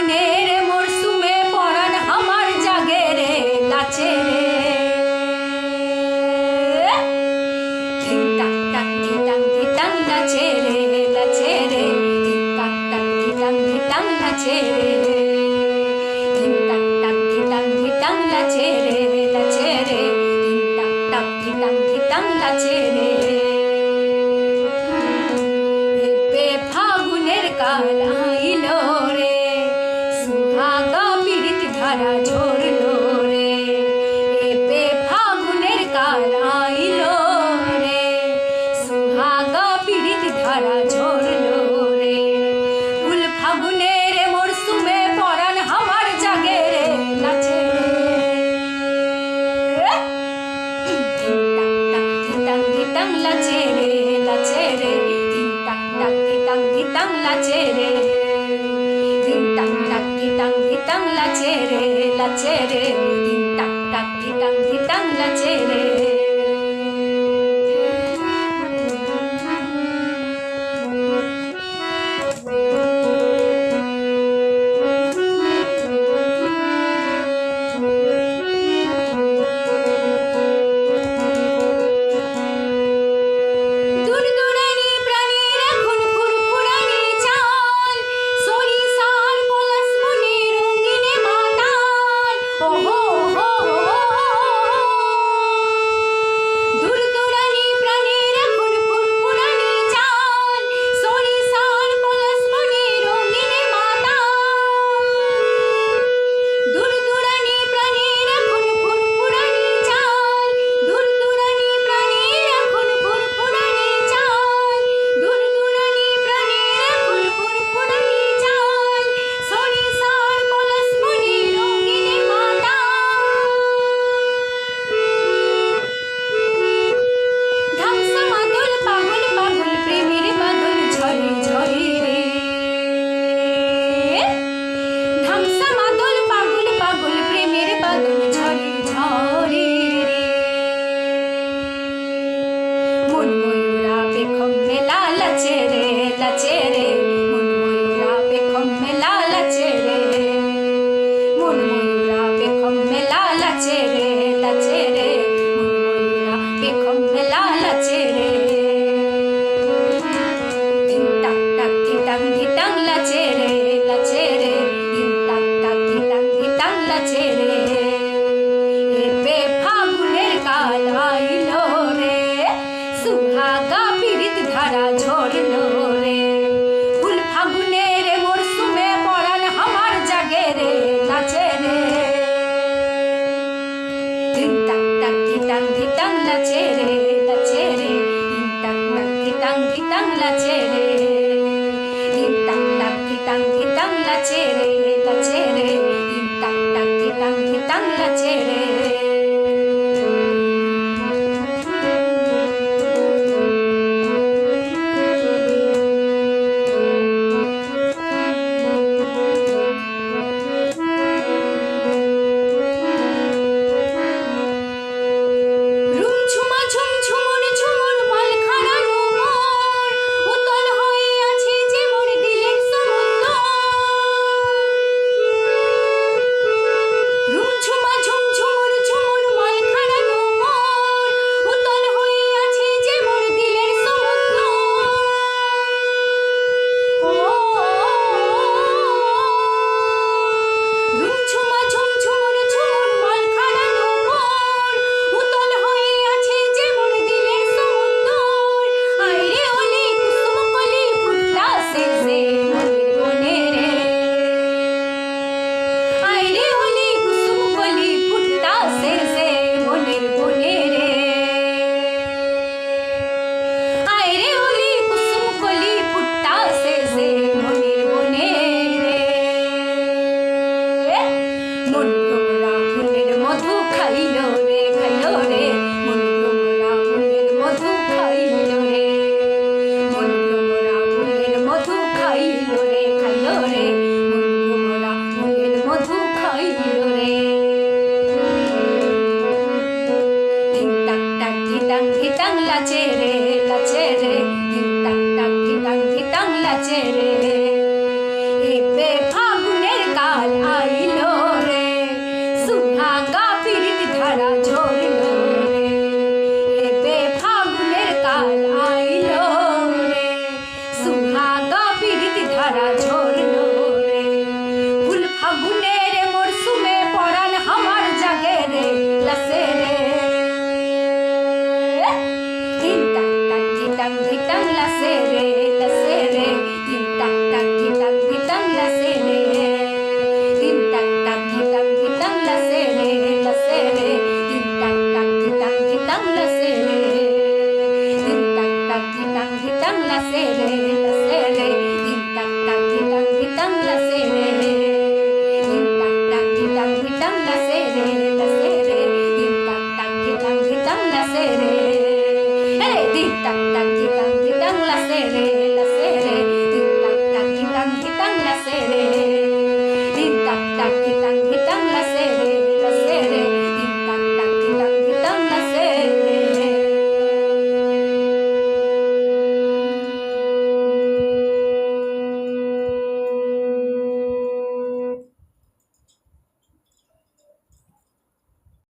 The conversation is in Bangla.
ফাগুনের মরশুমে পরাণ আমার জাগে রে লাচে রে ধিং টাক টাক ধিটাং ধিটাং লাচে রে ধিং টাক টাক ধিটাং ধিটাং লাচে রে ধিং টাক টাক ধিটাং ধিটাং লাচে রে ধিং টাক টাক ধিটাং ধিটাং লাচে রে ফাগুনের কাল আইলো রে সুহাগা পীড়িত ধারা ঝরলো রে এপে ফাগুনের কাল আইলো রে সুহাগা পীড়িত ধারা ঝরলো রে ফুল ফাগুনের মরশুমে পরাণ আমার জাগে রে নাচে রে ধিং টাক টাক ধিটাং ধিটাং লাচে রে ধিং টাক টাক ধিটাং ধিটাং লাচে রে ধিং টাক টাক ধিটাং ধিটাং লাচে রে